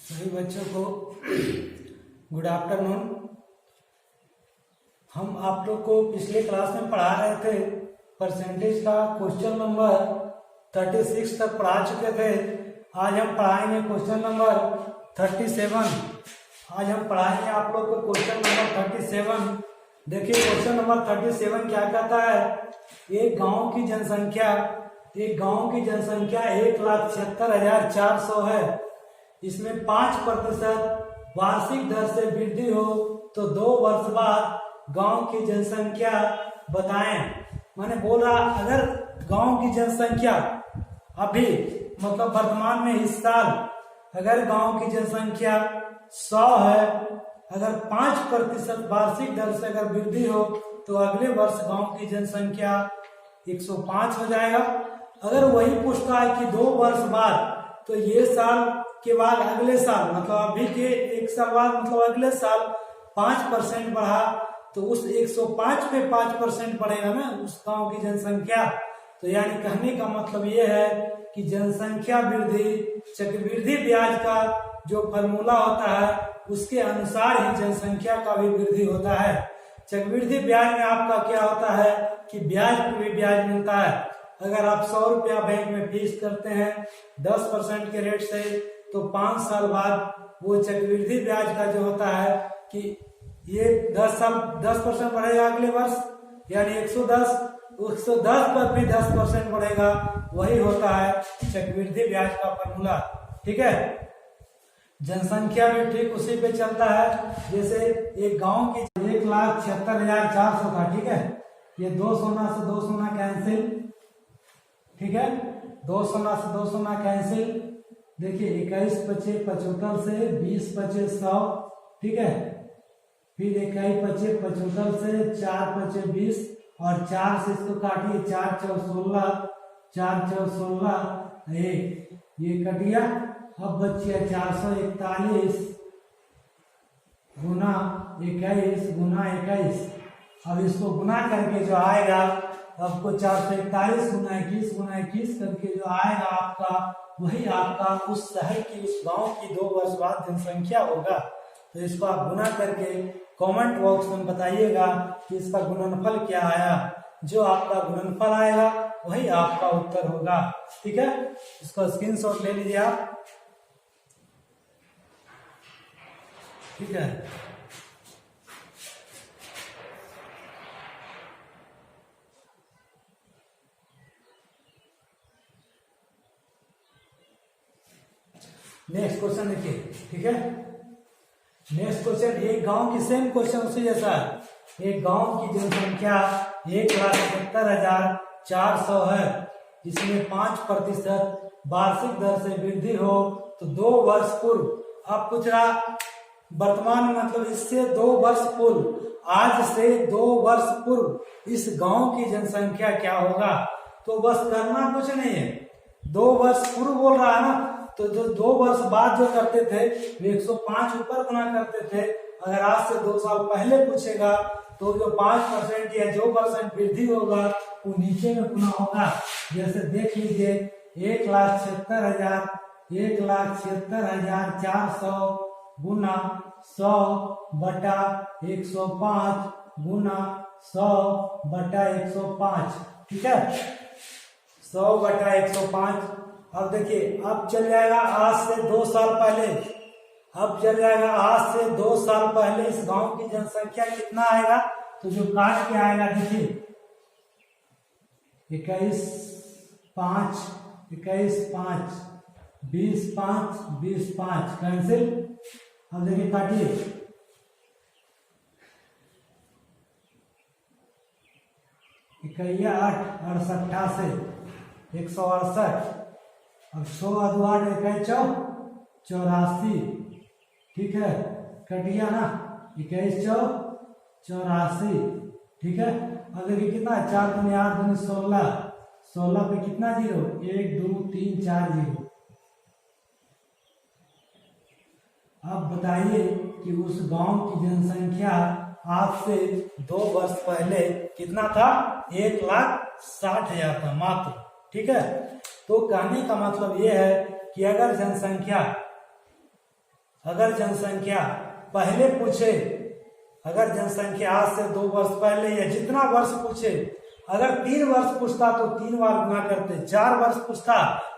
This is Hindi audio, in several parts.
सभी बच्चों को गुड आफ्टरनून। हम आप लोग को पिछले क्लास में पढ़ा रहे थे परसेंटेज का क्वेश्चन नंबर 36 तक पढ़ा चुके थे। आज हम पढ़ाएंगे क्वेश्चन नंबर 37। आज हम पढ़ाएंगे आप लोग को क्वेश्चन नंबर 37। देखिए क्वेश्चन नंबर 37 क्या कहता है। एक गांव की जनसंख्या 1,76,400 है। इसमें 5% वार्षिक दर से वृद्धि हो तो 2 वर्ष बाद गांव की जनसंख्या बताएं। मैंने बोला अगर गांव की जनसंख्या अभी मतलब वर्तमान में इस साल अगर गांव की जनसंख्या 100 है, अगर 5% वार्षिक दर से अगर वृद्धि हो तो अगले वर्ष गांव की जनसंख्या 105 हो जाएगा। अगर वही पूछता है कि 2 वर्ष बाद, तो ये साल के बाद अगले साल मतलब अभी के 1 साल बाद मतलब अगले साल 5% बढ़ा तो उस 105 पे 5% बढ़ेगा ना उस गांव की जनसंख्या। तो यानी कहने का मतलब ये है कि जनसंख्या वृद्धि चक्रवृद्धि ब्याज का जो फॉर्मूला होता है उसके अनुसार ही जनसंख्या का भी वृद्धि होता है। चक्रवृद्धि ब्याज में आपका क्या होता है कि ब्याज पे भी ब्याज मिलता है। अगर आप 100 रुपया बैंक में फीस करते हैं 10% के रेट से, तो 5 साल बाद वो चक्रवृद्धि ब्याज का जो होता है कि ये 10% बढ़ेगा अगले वर्ष, यानी 110 पर भी 10% बढ़ेगा। वही होता है चक्रवृद्धि ब्याज का फॉर्मूला। ठीक है, जनसंख्या भी ठीक उसी पे चलता है। जैसे एक गांव की 1,76,400 था। ठीक है, ये 2 शून्य से 2 शून्य कैंसिल। ठीक है, 2 शून्य से 2 शून्य कैंसिल। देखिए 21 पचे 75 से 20 पचे 100। ठीक है, फिर 21 पचे 75 से 4 पचे 20 और 4 से इसको काटिए 4 चौ 16, 4 चौ 16 ये कट गया। अब बचिए 441 गुना 21 गुना 21। अब इसको गुना करके जो आएगा आपको 441 गुना 21 करके जो आएगा आपका, वही आपका उस शहर की उस गांव की 2 वर्ष बाद जनसंख्या होगा। तो इसको आप गुना करके कमेंट बॉक्स में बताइएगा कि इसका गुणनफल क्या आया। जो आपका गुणनफल आएगा वही आपका उत्तर होगा। ठीक है, इसको स्क्रीनशॉट ले लीजिए आप। ठीक है, नेक्स्ट क्वेश्चन देखिए। ठीक है, नेक्स्ट क्वेश्चन एक गांव की सेम क्वेश्चन उसी जैसा है। एक गांव की जनसंख्या 1,77,400 है। इसमें 5% वार्षिक दर से वृद्धि हो तो 2 वर्ष पूर्व। अब पूछ रहा वर्तमान में मतलब इससे 2 वर्ष पूर्व, आज से 2 वर्ष पूर्व इस गांव की जनसंख्या क्या होगा। तो बस करना कुछ नहीं है, 2 वर्ष पूर्व बोल रहा है ना, तो जो 2 वर्ष बाद जो करते थे वो 105 ऊपर गुना करते थे। अगर आज से 2 साल पहले पूछेगा तो जो 5% या जो % वृद्धि होगा वो नीचे में गुना होगा। जैसे देख लीजिए 1,76,400 गुना 100 बटा 105 गुना 100 बटा 105। ठीक है, 100 बटा 105। अब देखिए अब चल जाएगा आज से 2 साल पहले। अब चल जाएगा आज से 2 साल पहले इस गांव की जनसंख्या कितना आएगा। तो जो काट के आएगा देखिए 21 5 21 5 20 5 20 5 कैंसिल। अब देखिए काटिए 21 8 68 से 168। अब 100 8 21 84। ठीक है, कट गया ना 21 84। ठीक है, अब देखिए कितना 4 दूनी 8 दूनी 16, 16 पे कितना जीरो 1 2 3 4 जीरो। अब बताइए कि उस गांव की जनसंख्या आज से 2 वर्ष पहले कितना था, 1,60,000 था मात्र। ठीक है, तो कहने का मतलब यह है कि अगर जनसंख्या अगर जनसंख्या पहले पूछे, अगर जनसंख्या आज से 2 वर्ष पहले या जितना वर्ष पूछे, अगर 3 वर्ष पूछता तो 3 बार गुना करते, 4 वर्ष पूछता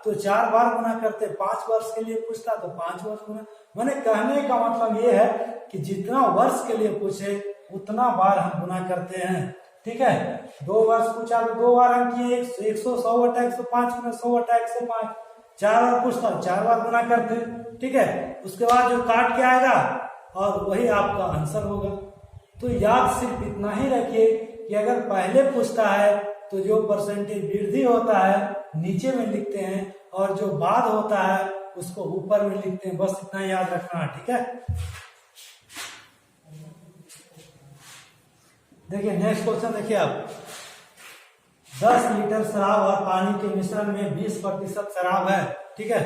तो 4 बार गुना करते, 5 वर्ष के लिए पूछता तो 5 वर्ष गुना। मैंने कहने का मतलब ये है कि जितना वर्ष के लिए पूछे उतना बार हम गुना करते हैं। ठीक है, 2 वर्ष पूछा तो 2 बार हम किए, 100 100 बटा 105 गुना 100 बटा 105। 4 बार पूछता 4 बार गुना करते। ठीक है, उसके बाद जो काट के आएगा और वही आपका आंसर होगा। तो याद सिर्फ इतना ही रखिए कि अगर पहले पूछता है तो जो परसेंटेज वृद्धि होता है नीचे में लिखते हैं और जो बाद होता है उसको ऊपर में लिखते हैं। बस इतना याद रखना है। ठीक है, देखिए नेक्स्ट क्वेश्चन देखिए आप। 10 लीटर शराब और पानी के मिश्रण में 20% शराब है। ठीक है,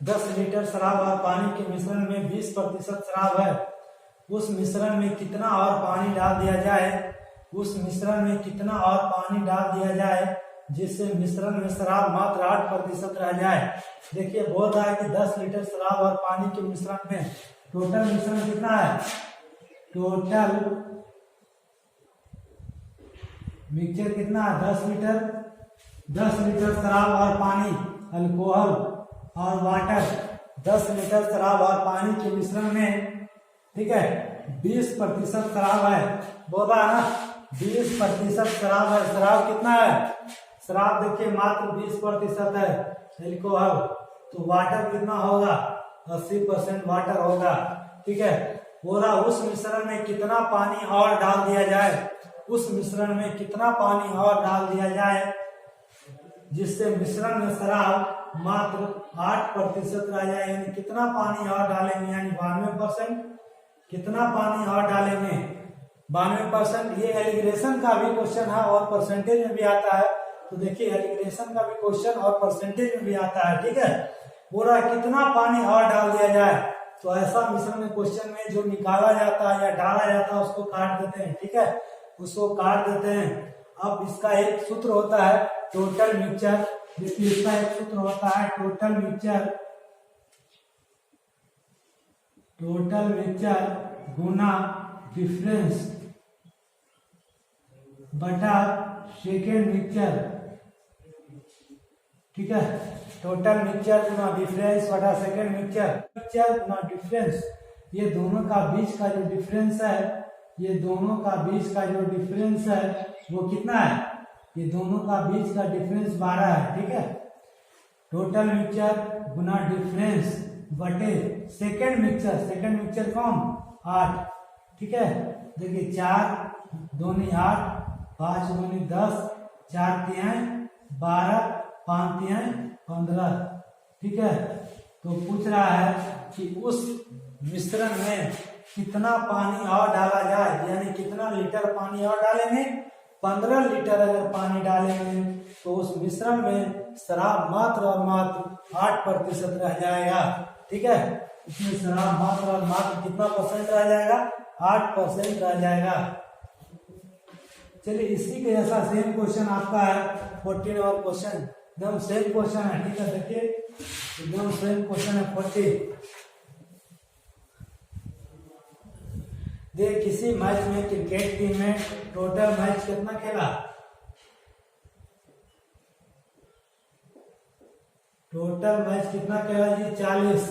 10 लीटर शराब और पानी के मिश्रण में 20% शराब है। उस मिश्रण में कितना और पानी डाल दिया जाए, उस मिश्रण में कितना और पानी डाल दिया जाए जिससे मिश्रण में शराब मात्र 8% रह जाए। देखिए बोल रहा है कि 10 लीटर शराब और पानी के मिश्रण में टोटल मिश्रण कितना है, टोटल मिक्सचर कितना है 10 लीटर। 10 लीटर शराब और पानी, अल्कोहल और वाटर, 10 लीटर शराब और पानी के मिश्रण में, ठीक है, 20% शराब है। बोला ना 20% शराब है। शराब कितना है, शराब देखिए मात्र 20% है। अल्कोहल तो वाटर कितना होगा, 80% वाटर होगा। ठीक है, बोला उस मिश्रण में कितना पानी और डाल दिया जाए, उस मिश्रण में कितना पानी और डाल दिया जाए जिससे मिश्रण में शराब मात्र 8% रह जाए। यानी कितना पानी और डालेंगे, यानी 92%। कितना पानी और डालेंगे, 92%। ये एलिग्रेशन का भी क्वेश्चन है और परसेंटेज में भी आता है। तो देखिए एलिग्रेशन का भी क्वेश्चन और परसेंटेज में भी आता है। ठीक है, बोला कितना पानी और डाल दिया जाए, तो ऐसा मिश्रण में क्वेश्चन में जो निकाला जाता है या डाला जाता है उसको काट देते हैं। ठीक है, उसको काट देते हैं। अब इसका एक सूत्र होता है टोटल मिक्सचर। देखिए इसका एक सूत्र होता है टोटल मिक्सचर, टोटल मिक्सचर गुना डिफरेंस बटा सेकेंड मिक्सचर। ठीक है, टोटल मिक्सचर गुना डिफरेंस बटा सेकेंड मिक्सचर। मिक्सचर गुना डिफरेंस, ये दोनों का बीच का जो डिफरेंस है, ये दोनों का बीच का जो डिफरेंस है वो कितना है, ये दोनों का बीच का डिफरेंस 12 है। ठीक है, टोटल मिक्सचर गुना डिफरेंस बटे सेकेंड मिक्सचर। सेकेंड मिक्सचर कौन, 8। ठीक है, देखिए 4 दूनी 8, 5 दूनी 10, 4 तिहाई 12, 5 तिहाई 15। ठीक है, तो पूछ रहा है कि उस मिश्रण में कितना पानी और डाला जाए, यानी कितना लीटर पानी और डालेंगे। 15 लीटर अगर पानी डालेंगे तो उस मिश्रण में शराब मात्र और मात्र 8% रह जाएगा। ठीक है, इसमें शराब मात्र और मात्र कितना परसेंट रह जाएगा, 8% रह जाएगा। चलिए इसी के जैसा सेम क्वेश्चन आपका है 14 और क्वेश्चन एकदम सेम क्वेश्चन है। ठीक है, देखिए एकदम सेम क्वेश्चन है 40। देख किसी मैच में क्रिकेट टीम में टोटल मैच कितना खेला, टोटल मैच कितना खेला जी 40।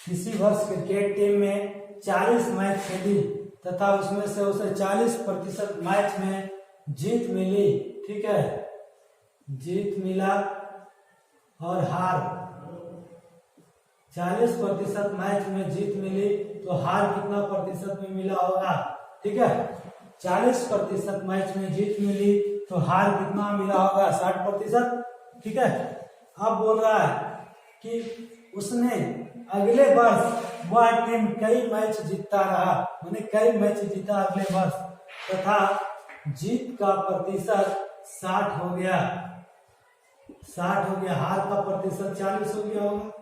किसी वर्ष क्रिकेट टीम में 40 मैच खेली तथा उसमें से उसे 40% मैच में जीत मिली। ठीक है, जीत मिला और हार, 40% मैच में जीत मिली तो हार कितना प्रतिशत में मिला होगा। ठीक है, 40% मैच में जीत मिली तो हार कितना मिला होगा, 60%। ठीक है, अब बोल रहा है कि उसने अगले वर्ष वह टीम कई मैच जीतता रहा, मैंने कई मैच जीता अगले वर्ष तथा जीत का प्रतिशत 60 हो गया, 60 हो गया, हार का प्रतिशत 40 हो गया होगा,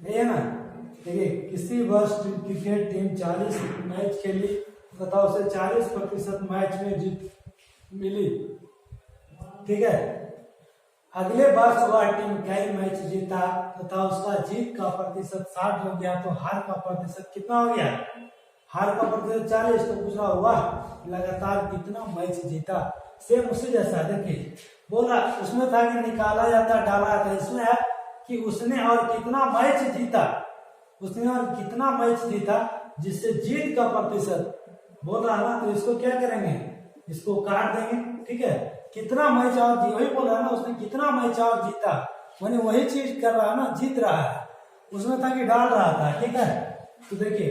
है ना। देखिए किसी वर्ष क्रिकेट टीम 40 मैच खेली तथा उसे 40% मैच में जीत मिली। ठीक है, अगले वर्ष वह टीम कई मैच जीत जीता तथा उसका जीत का प्रतिशत 60 हो गया तो हार का प्रतिशत कितना हो गया? हार का प्रतिशत 40। तो पूछा हुआ लगातार कितना मैच जीता। सेम उसी जैसा देखिए बोला, उसमें था कि निकाला जाता डाला जाता, इसमें है कि उसने और कितना मैच जीता, उसने और कितना मैच जीता जिससे जीत का प्रतिशत बोल रहा है ना। तो इसको क्या करेंगे, इसको काट देंगे, ठीक है। कितना मैच और वही बोल रहा है ना, उसने कितना मैच और जीता, मैंने वही चीज कर रहा है ना, जीत रहा है। उसमें था कि डाल रहा था, ठीक है। तो देखिए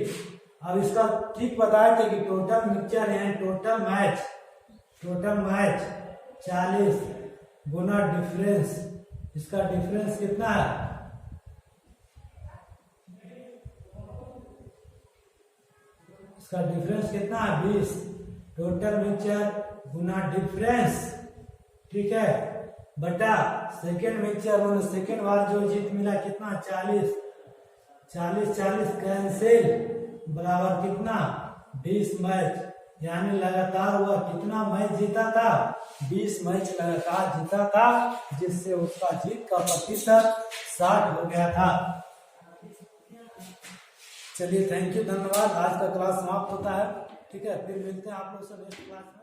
अब इसका ठीक बताया थे कि टोटल मिक्सचर है, टोटल मैच 40 गुना डिफरेंस, इसका डिफरेंस कितना है? इसका डिफरेंस कितना है? 20। टोटल मिक्सचर गुना डिफरेंस, ठीक है, बटा सेकेंड मिक्सचर मैंने सेकेंड बार जो जीत मिला कितना? 40 कैंसिल बराबर कितना? 20 मैच, यानी लगातार हुआ कितना मैच जीता था? 20 मैच लगातार जीता था, जिससे उसका जीत का प्रतिशत 60 हो गया था। चलिए थैंक यू, धन्यवाद। आज का क्लास समाप्त होता है, ठीक है। फिर मिलते हैं आप लोग से नेक्स्ट क्लास में।